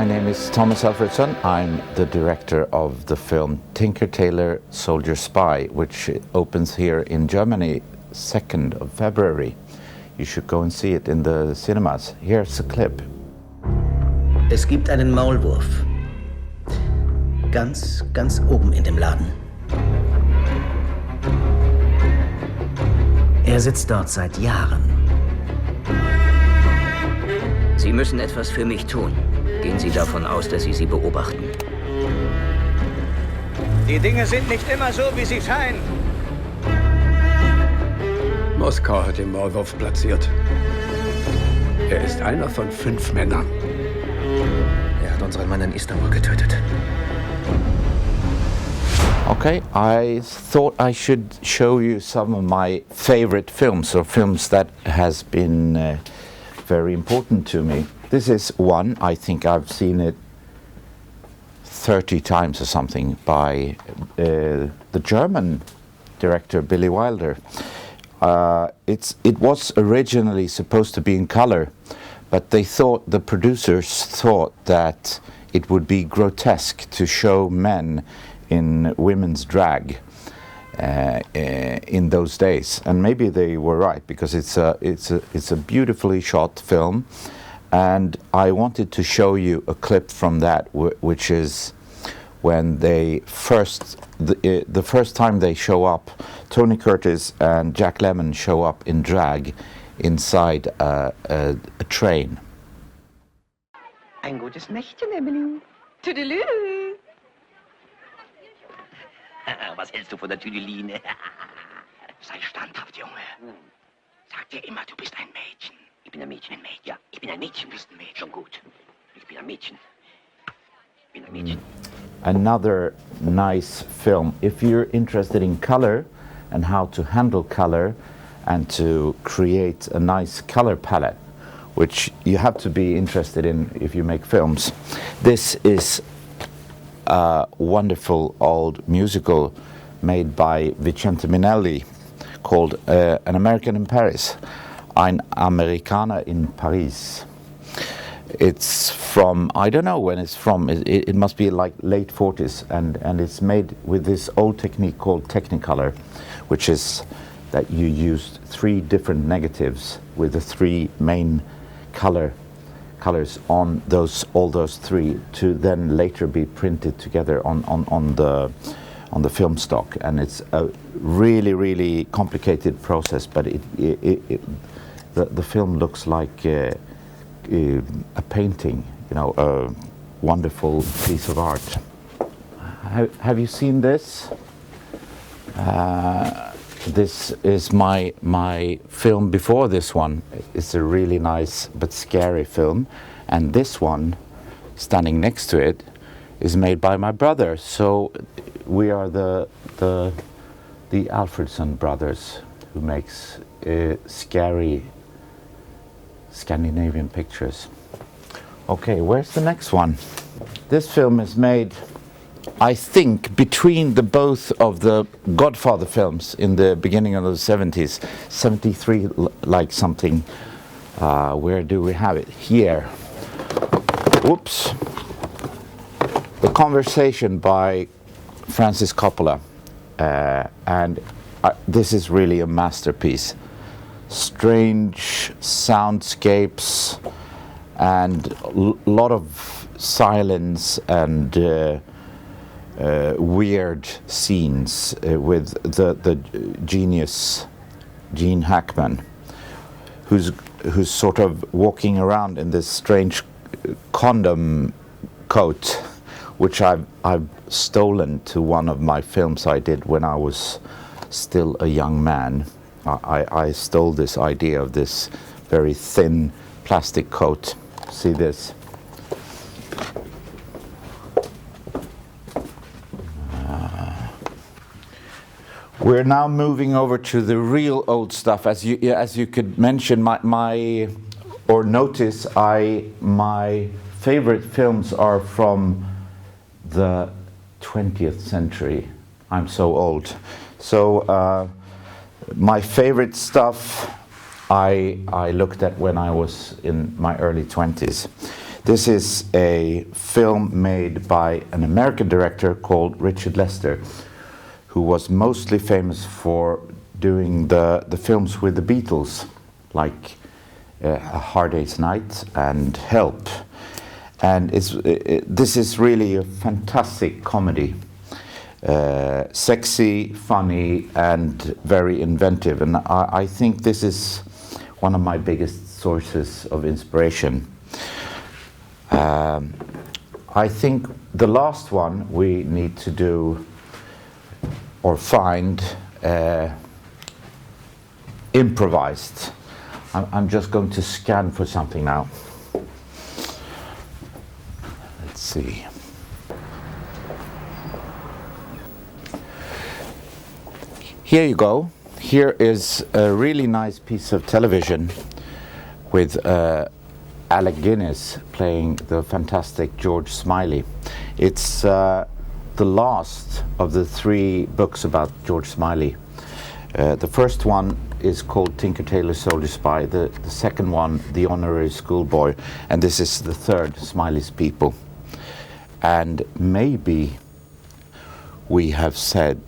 My name is Tomas Alfredson. I'm the director of the film Tinker Tailor Soldier Spy, which opens here in Germany 2nd of February. You should go and see it in the cinemas. Here's a clip. Es gibt einen Maulwurf. Ganz oben in dem Laden. Er sitzt dort seit Jahren. Sie müssen etwas für mich tun. Gehen Sie davon aus, dass Sie beobachten. Die Dinge sind nicht immer so, wie sie scheinen. Moskau hat den Maulwurf platziert. Er ist einer von 5 Männern. Er hat unseren Mann in Istanbul getötet. Okay, I thought I should show you some of my favorite films, or films that has been very important to me. This is one, I think I've seen it 30 times or something, by the German director Billy Wilder. It was originally supposed to be in color, but the producers thought that it would be grotesque to show men in women's drag in those days, and maybe they were right, because it's a beautifully shot film, and I wanted to show you a clip from that, which is when they the first time they show up, Tony Curtis and Jack Lemmon show up in drag inside a train. Ein gutes Nächtchen, Emily. Tüdelü. Was hältst du von der Tüdeline? Sei standhaft, Junge. Sag dir immer, du bist ein Mädchen. Ich bin ein Mädchen. Ein Mädchen. Ja, ich bin ein Mädchen. Du bist ein Mädchen. Schon gut. Ich bin ein Mädchen. Ich bin ein Mädchen. Another nice film. If you're interested in color and how to handle color and to create a nice color palette, which you have to be interested in if you make films, this is a wonderful old musical made by Vicente Minnelli called An American in Paris, Ein Amerikaner in Paris. It's from, I don't know when it's from, it must be like late 40s, and it's made with this old technique called Technicolor, which is that you used 3 different negatives with the 3 main colors on all those 3 to then later be printed together on the film stock, and it's a really complicated process, but the film looks like a painting, you know, a wonderful piece of art. Have you seen this? This is my film before this one. It's a really nice but scary film, and this one, standing next to it, is made by my brother. So we are the Alfredson brothers, who makes scary Scandinavian pictures. Okay, where's the next one? This film is made, I think, between the both of the Godfather films in the beginning of the 70s, 73 like something. Where do we have it? Here. Whoops. The Conversation by Francis Coppola. And this is really a masterpiece. Strange soundscapes and a lot of silence and weird scenes with the genius Gene Hackman, who's sort of walking around in this strange condom coat, which I've stolen to one of my films I did when I was still a young man. I stole this idea of this very thin plastic coat. See this? We're now moving over to the real old stuff. As you could mention, my favorite films are from the 20th century. I'm so old. So my favorite stuff I looked at when I was in my early 20s. This is a film made by an American director called Richard Lester, who was mostly famous for doing the films with the Beatles, like A Hard Day's Night and Help. And this is really a fantastic comedy. Sexy, funny, and very inventive. And I think this is one of my biggest sources of inspiration. I think the last one we need to do or find improvised. I'm just going to scan for something now. Let's see. Here you go. Here is a really nice piece of television with Alec Guinness playing the fantastic George Smiley. It's the last of the 3 books about George Smiley. The first one is called Tinker Tailor Soldier Spy, the second one The Honorary Schoolboy, and this is the third, Smiley's People. And maybe we have said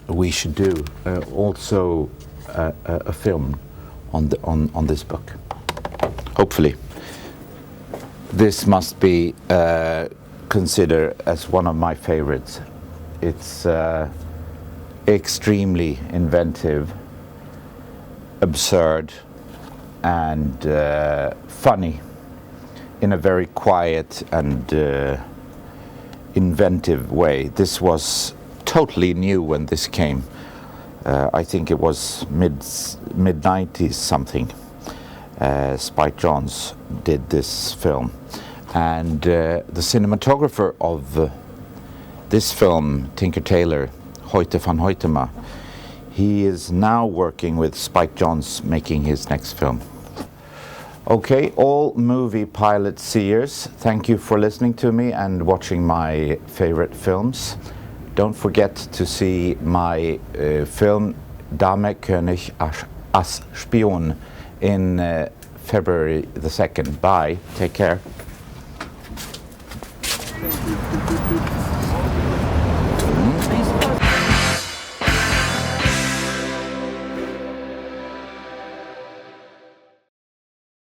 we should do also a film on this book. Hopefully. This must be considered as one of my favorites. It's extremely inventive, absurd, and funny in a very quiet and inventive way. This was totally new when this came. I think it was mid-90s something. Spike Jonze did this film, and the cinematographer of this film, Tinker Tailor, Heute van Hoytema, he is now working with Spike Jonze making his next film. Okay, all movie pilot seers, thank you for listening to me and watching my favorite films. Don't forget to see my film König as Spion in February the 2nd. Bye. Take care.